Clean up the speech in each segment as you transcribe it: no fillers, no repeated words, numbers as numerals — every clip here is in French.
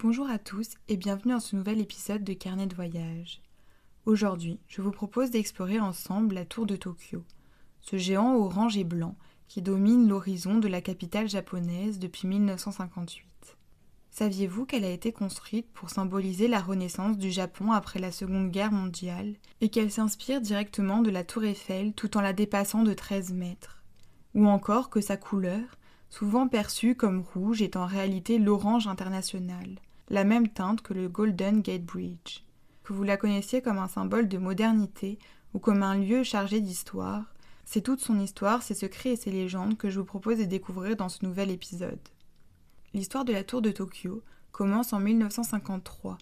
Bonjour à tous et bienvenue dans ce nouvel épisode de Carnet de voyage. Aujourd'hui, je vous propose d'explorer ensemble la tour de Tokyo, ce géant orange et blanc qui domine l'horizon de la capitale japonaise depuis 1958. Saviez-vous qu'elle a été construite pour symboliser la renaissance du Japon après la Seconde Guerre mondiale et qu'elle s'inspire directement de la tour Eiffel tout en la dépassant de 13 mètres? Ou encore que sa couleur, souvent perçue comme rouge, est en réalité l'orange international, la même teinte que le Golden Gate Bridge. Que vous la connaissiez comme un symbole de modernité ou comme un lieu chargé d'histoire, c'est toute son histoire, ses secrets et ses légendes que je vous propose de découvrir dans ce nouvel épisode. L'histoire de la tour de Tokyo commence en 1953,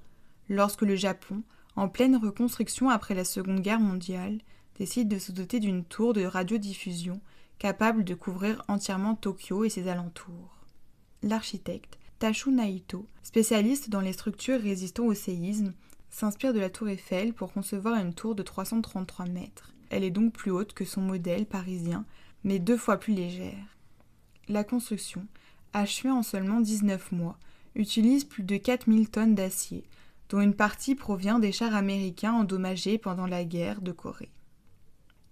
lorsque le Japon, en pleine reconstruction après la Seconde Guerre mondiale, décide de se doter d'une tour de radiodiffusion capable de couvrir entièrement Tokyo et ses alentours. L'architecte Tachio Naito, spécialiste dans les structures résistant au séisme, s'inspire de la tour Eiffel pour concevoir une tour de 333 mètres. Elle est donc plus haute que son modèle parisien, mais 2 fois plus légère. La construction, achevée en seulement 19 mois, utilise plus de 4000 tonnes d'acier, dont une partie provient des chars américains endommagés pendant la guerre de Corée.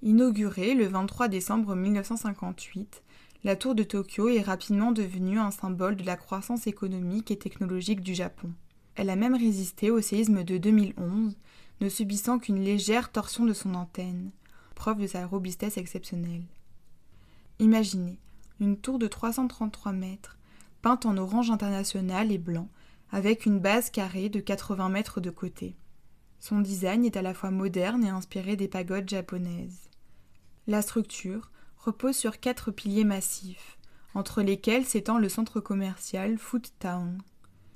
Inaugurée le 23 décembre 1958, la tour de Tokyo est rapidement devenue un symbole de la croissance économique et technologique du Japon. Elle a même résisté au séisme de 2011, ne subissant qu'une légère torsion de son antenne, preuve de sa robustesse exceptionnelle. Imaginez une tour de 333 mètres, peinte en orange international et blanc, avec une base carrée de 80 mètres de côté. Son design est à la fois moderne et inspiré des pagodes japonaises. La structure repose sur 4 piliers massifs, entre lesquels s'étend le centre commercial Food Town.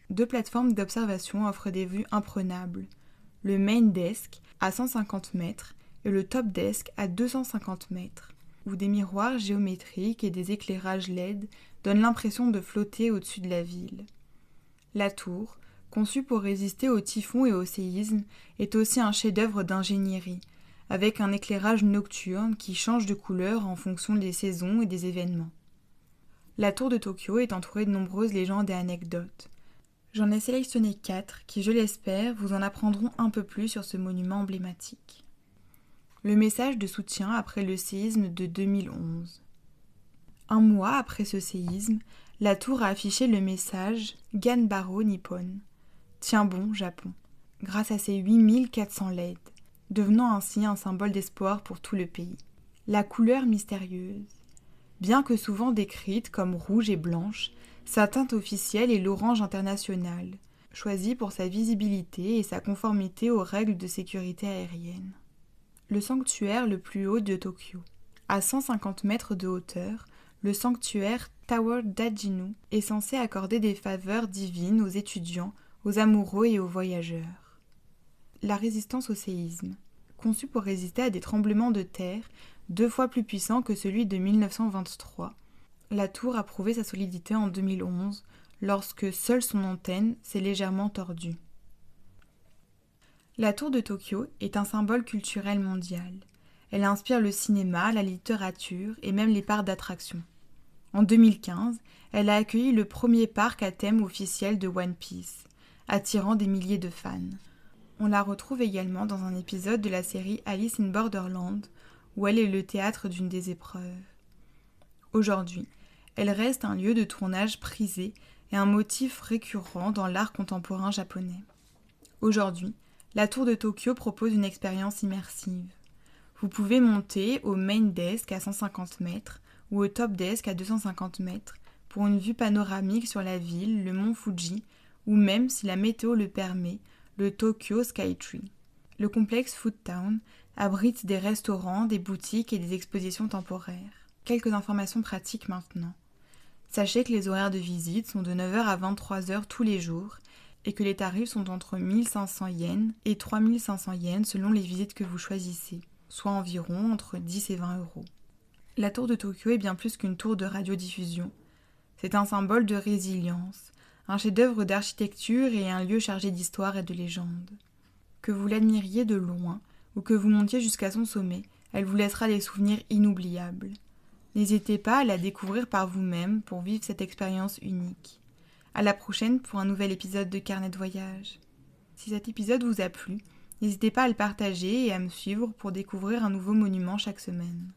2 plateformes d'observation offrent des vues imprenables, le Main Desk à 150 mètres et le Top Desk à 250 mètres, où des miroirs géométriques et des éclairages LED donnent l'impression de flotter au-dessus de la ville. La tour, conçue pour résister aux typhons et aux séismes, est aussi un chef-d'œuvre d'ingénierie, avec un éclairage nocturne qui change de couleur en fonction des saisons et des événements. La tour de Tokyo est entourée de nombreuses légendes et anecdotes. J'en ai sélectionné 4 qui, je l'espère, vous en apprendront un peu plus sur ce monument emblématique. Le message de soutien après le séisme de 2011. Un mois après ce séisme, la tour a affiché le message « Ganbaro Nippon », Tiens bon, Japon, grâce à ses 8400 LED, devenant ainsi un symbole d'espoir pour tout le pays. La couleur mystérieuse. Bien que souvent décrite comme rouge et blanche, sa teinte officielle est l'orange international, choisie pour sa visibilité et sa conformité aux règles de sécurité aérienne. Le sanctuaire le plus haut de Tokyo. À 150 mètres de hauteur, le sanctuaire Tower Dajinu est censé accorder des faveurs divines aux étudiants, aux amoureux et aux voyageurs. La résistance au séisme. Conçue pour résister à des tremblements de terre 2 fois plus puissants que celui de 1923, la tour a prouvé sa solidité en 2011, lorsque seule son antenne s'est légèrement tordue. La tour de Tokyo est un symbole culturel mondial. Elle inspire le cinéma, la littérature et même les parcs d'attractions. En 2015, elle a accueilli le premier parc à thème officiel de One Piece, attirant des milliers de fans. On la retrouve également dans un épisode de la série Alice in Borderland, où elle est le théâtre d'une des épreuves. Aujourd'hui, elle reste un lieu de tournage prisé et un motif récurrent dans l'art contemporain japonais. Aujourd'hui, la tour de Tokyo propose une expérience immersive. Vous pouvez monter au Main Desk à 150 mètres ou au Top Desk à 250 mètres pour une vue panoramique sur la ville, le mont Fuji ou même, si la météo le permet, le Tokyo Skytree. Le complexe Food Town abrite des restaurants, des boutiques et des expositions temporaires. Quelques informations pratiques maintenant. Sachez que les horaires de visite sont de 9h à 23h tous les jours et que les tarifs sont entre 1500 yens et 3500 yens selon les visites que vous choisissez, soit environ entre 10 et 20 euros. La tour de Tokyo est bien plus qu'une tour de radiodiffusion. C'est un symbole de résilience, un chef-d'œuvre d'architecture et un lieu chargé d'histoire et de légendes. Que vous l'admiriez de loin ou que vous montiez jusqu'à son sommet, elle vous laissera des souvenirs inoubliables. N'hésitez pas à la découvrir par vous-même pour vivre cette expérience unique. À la prochaine pour un nouvel épisode de Carnet de voyage. Si cet épisode vous a plu, n'hésitez pas à le partager et à me suivre pour découvrir un nouveau monument chaque semaine.